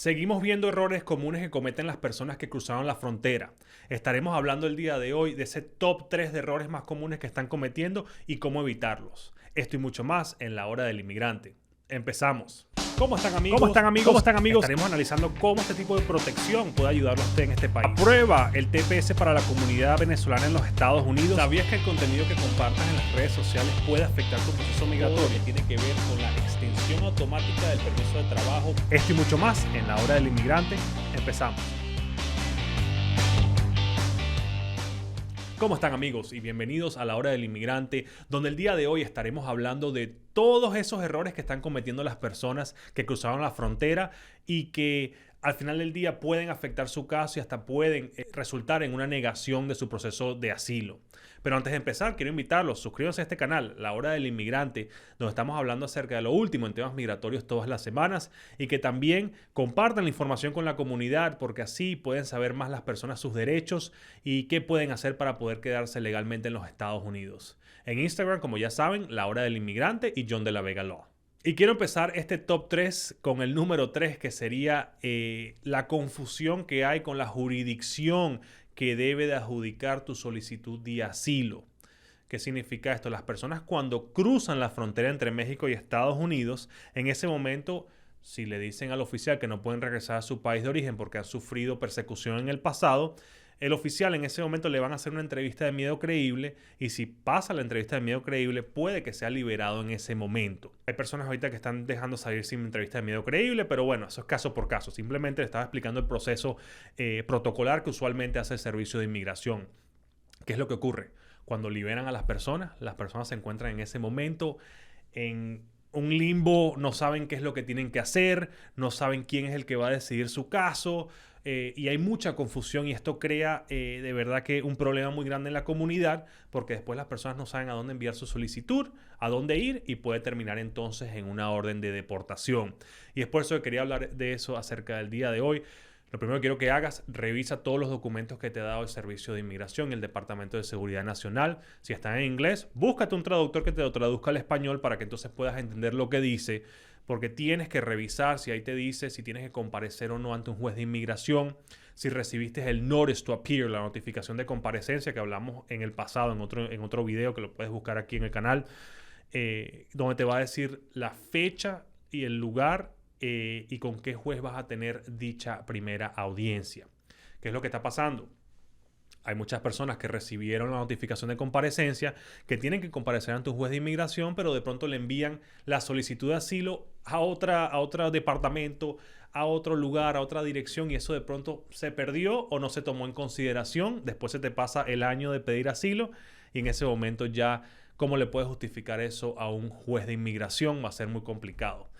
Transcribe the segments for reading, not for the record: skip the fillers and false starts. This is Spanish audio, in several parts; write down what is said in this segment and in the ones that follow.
Seguimos viendo errores comunes que cometen las personas que cruzaron la frontera. Estaremos hablando el día de hoy de ese top 3 de errores más comunes que están cometiendo y cómo evitarlos. Esto y mucho más en La Hora del Inmigrante. Empezamos. ¿Cómo están, amigos? ¿Cómo están, amigos? Estaremos analizando cómo este tipo de protección puede ayudarlo a usted en este país. Aprueba el TPS para la comunidad venezolana en los Estados Unidos. ¿Sabías que el contenido que compartas en las redes sociales puede afectar tu proceso migratorio? Tiene que ver con la extensión automática del permiso de trabajo. Esto y mucho más en La Hora del Inmigrante. Empezamos. ¿Cómo están, amigos? Y bienvenidos a La Hora del Inmigrante, donde el día de hoy estaremos hablando de todos esos errores que están cometiendo las personas que cruzaron la frontera y que al final del día pueden afectar su caso y hasta pueden resultar en una negación de su proceso de asilo. Pero antes de empezar, quiero invitarlos, suscríbanse a este canal, La Hora del Inmigrante, donde estamos hablando acerca de lo último en temas migratorios todas las semanas y que también compartan la información con la comunidad porque así pueden saber más las personas sus derechos y qué pueden hacer para poder quedarse legalmente en los Estados Unidos. En Instagram, como ya saben, La Hora del Inmigrante y John de la Vega Law. Y quiero empezar este top 3 con el número 3, que sería la confusión que hay con la jurisdicción que debe de adjudicar tu solicitud de asilo. ¿Qué significa esto? Las personas cuando cruzan la frontera entre México y Estados Unidos, en ese momento, si le dicen al oficial que no pueden regresar a su país de origen porque han sufrido persecución en el pasado, el oficial en ese momento le van a hacer una entrevista de miedo creíble y si pasa la entrevista de miedo creíble puede que sea liberado en ese momento. Hay personas ahorita que están dejando salir sin entrevista de miedo creíble, pero bueno, eso es caso por caso. Simplemente le estaba explicando el proceso protocolar que usualmente hace el Servicio de Inmigración. ¿Qué es lo que ocurre? Cuando liberan a las personas se encuentran en ese momento en un limbo, no saben qué es lo que tienen que hacer, no saben quién es el que va a decidir su caso. Y hay mucha confusión y esto crea de verdad que un problema muy grande en la comunidad porque después las personas no saben a dónde enviar su solicitud, a dónde ir y puede terminar entonces en una orden de deportación. Y es por eso que quería hablar de eso acerca del día de hoy. Lo primero que quiero que hagas, revisa todos los documentos que te ha dado el Servicio de Inmigración y el Departamento de Seguridad Nacional. Si están en inglés, búscate un traductor que te lo traduzca al español para que entonces puedas entender lo que dice. Porque tienes que revisar si ahí te dice si tienes que comparecer o no ante un juez de inmigración, si recibiste el Notice to Appear, la notificación de comparecencia que hablamos en el pasado, en otro video que lo puedes buscar aquí en el canal, donde te va a decir la fecha y el lugar y con qué juez vas a tener dicha primera audiencia. ¿Qué es lo que está pasando? Hay muchas personas que recibieron la notificación de comparecencia que tienen que comparecer ante un juez de inmigración, pero de pronto le envían la solicitud de asilo a otro departamento, a otro lugar, a otra dirección y eso de pronto se perdió o no se tomó en consideración. Después se te pasa el año de pedir asilo y en ese momento ya, ¿cómo le puedes justificar eso a un juez de inmigración? Va a ser muy complicado.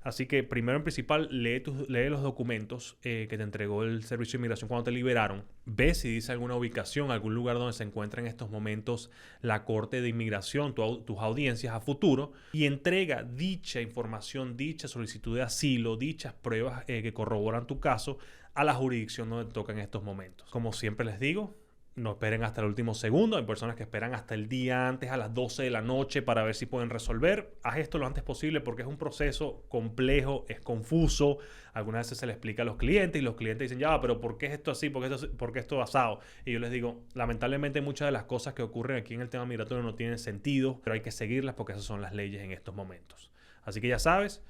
Así que primero en principal, lee los documentos que te entregó el Servicio de Inmigración cuando te liberaron. Ve si dice alguna ubicación, algún lugar donde se encuentra en estos momentos la Corte de Inmigración, tus audiencias a futuro. Y entrega dicha información, dicha solicitud de asilo, dichas pruebas que corroboran tu caso a la jurisdicción donde te toca en estos momentos. Como siempre les digo, no esperen hasta el último segundo. Hay personas que esperan hasta el día antes, a las 12 de la noche, para ver si pueden resolver. Haz esto lo antes posible porque es un proceso complejo, es confuso. Algunas veces se le explica a los clientes y los clientes dicen, ya, pero ¿por qué es esto así? ¿Por qué esto asado? Y yo les digo, lamentablemente muchas de las cosas que ocurren aquí en el tema migratorio no tienen sentido, pero hay que seguirlas porque esas son las leyes en estos momentos. Así que ya sabes,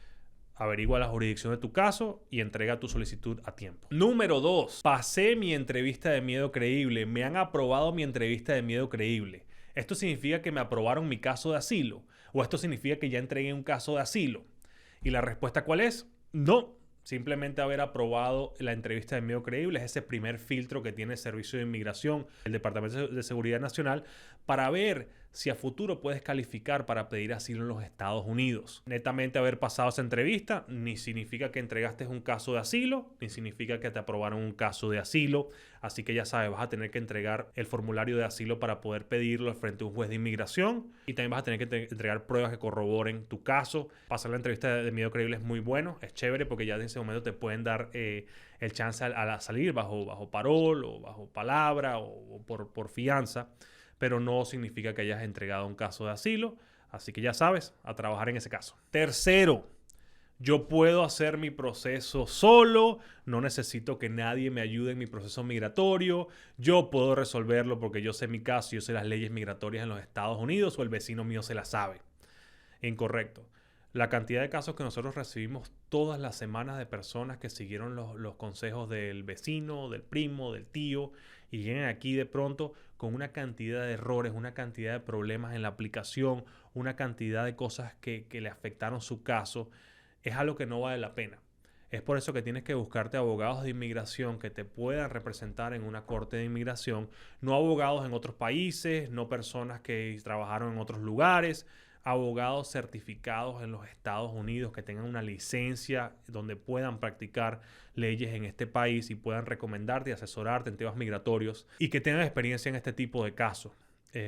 averigua la jurisdicción de tu caso y entrega tu solicitud a tiempo. Número 2. Pasé mi entrevista de miedo creíble. Me han aprobado mi entrevista de miedo creíble. ¿Esto significa que me aprobaron mi caso de asilo? ¿O esto significa que ya entregué un caso de asilo? ¿Y la respuesta cuál es? No. Simplemente haber aprobado la entrevista de miedo creíble es ese primer filtro que tiene el Servicio de Inmigración, el Departamento de Seguridad Nacional, para ver si a futuro puedes calificar para pedir asilo en los Estados Unidos. Netamente haber pasado esa entrevista ni significa que entregaste un caso de asilo, ni significa que te aprobaron un caso de asilo. Así que ya sabes, vas a tener que entregar el formulario de asilo para poder pedirlo frente a un juez de inmigración y también vas a tener que entregar pruebas que corroboren tu caso. Pasar la entrevista de miedo creíble es muy bueno, es chévere porque ya en ese momento te pueden dar el chance a salir bajo parol o bajo palabra o por fianza, pero no significa que hayas entregado un caso de asilo. Así que ya sabes, a trabajar en ese caso. Tercero, Yo puedo hacer mi proceso solo, no necesito que nadie me ayude en mi proceso migratorio, yo puedo resolverlo porque yo sé mi caso, yo sé las leyes migratorias en los Estados Unidos o el vecino mío se las sabe. Incorrecto. La cantidad de casos que nosotros recibimos todas las semanas de personas que siguieron los consejos del vecino, del primo, del tío y llegan aquí de pronto con una cantidad de errores, una cantidad de problemas en la aplicación, una cantidad de cosas que le afectaron su caso, es algo que no vale la pena. Es por eso que tienes que buscarte abogados de inmigración que te puedan representar en una corte de inmigración, no abogados en otros países, no personas que trabajaron en otros lugares, abogados certificados en los Estados Unidos que tengan una licencia donde puedan practicar leyes en este país y puedan recomendarte y asesorarte en temas migratorios y que tengan experiencia en este tipo de casos.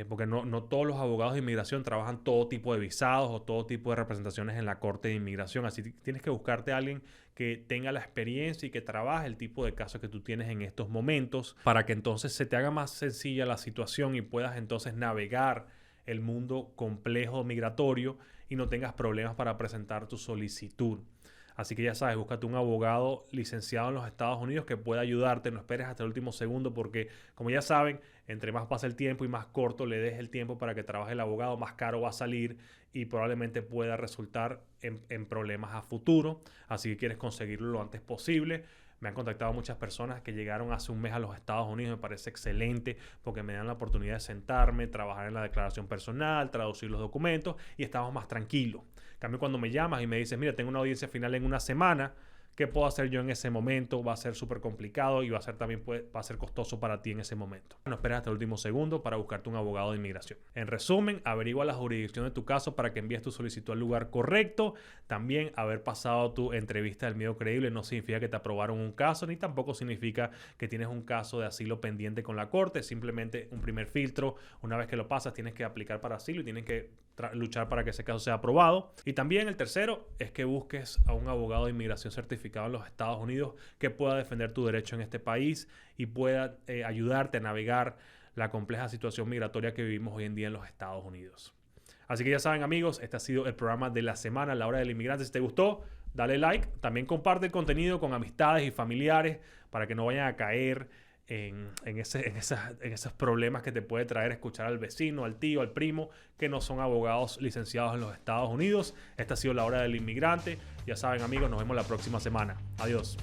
Porque no todos los abogados de inmigración trabajan todo tipo de visados o todo tipo de representaciones en la corte de inmigración. Así que tienes que buscarte a alguien que tenga la experiencia y que trabaje el tipo de casos que tú tienes en estos momentos para que entonces se te haga más sencilla la situación y puedas entonces navegar el mundo complejo migratorio y no tengas problemas para presentar tu solicitud. Así que ya sabes, búscate un abogado licenciado en los Estados Unidos que pueda ayudarte. No esperes hasta el último segundo porque, como ya saben, entre más pasa el tiempo y más corto le des el tiempo para que trabaje el abogado, más caro va a salir y probablemente pueda resultar en problemas a futuro. Así que quieres conseguirlo lo antes posible. Me han contactado muchas personas que llegaron hace un mes a los Estados Unidos. Me parece excelente porque me dan la oportunidad de sentarme, trabajar en la declaración personal, traducir los documentos y estamos más tranquilos. En cambio, cuando me llamas y me dices, mira, tengo una audiencia final en una semana, ¿qué puedo hacer yo en ese momento? Va a ser súper complicado y va a ser también va a ser costoso para ti en ese momento. No esperes hasta el último segundo para buscarte un abogado de inmigración. En resumen, averigua la jurisdicción de tu caso para que envíes tu solicitud al lugar correcto. También haber pasado tu entrevista del miedo creíble no significa que te aprobaron un caso, ni tampoco significa que tienes un caso de asilo pendiente con la corte. Simplemente un primer filtro. Una vez que lo pasas, tienes que aplicar para asilo y tienes que luchar para que ese caso sea aprobado. Y también el tercero es que busques a un abogado de inmigración certificado en los Estados Unidos que pueda defender tu derecho en este país y pueda ayudarte a navegar la compleja situación migratoria que vivimos hoy en día en los Estados Unidos. Así que ya saben, amigos, este ha sido el programa de la semana, La Hora del Inmigrante. Si te gustó, dale like. También comparte el contenido con amistades y familiares para que no vayan a caer en esos problemas que te puede traer escuchar al vecino, al tío, al primo, que no son abogados licenciados en los Estados Unidos. Esta ha sido La Hora del Inmigrante. Ya saben, amigos, nos vemos la próxima semana. Adiós.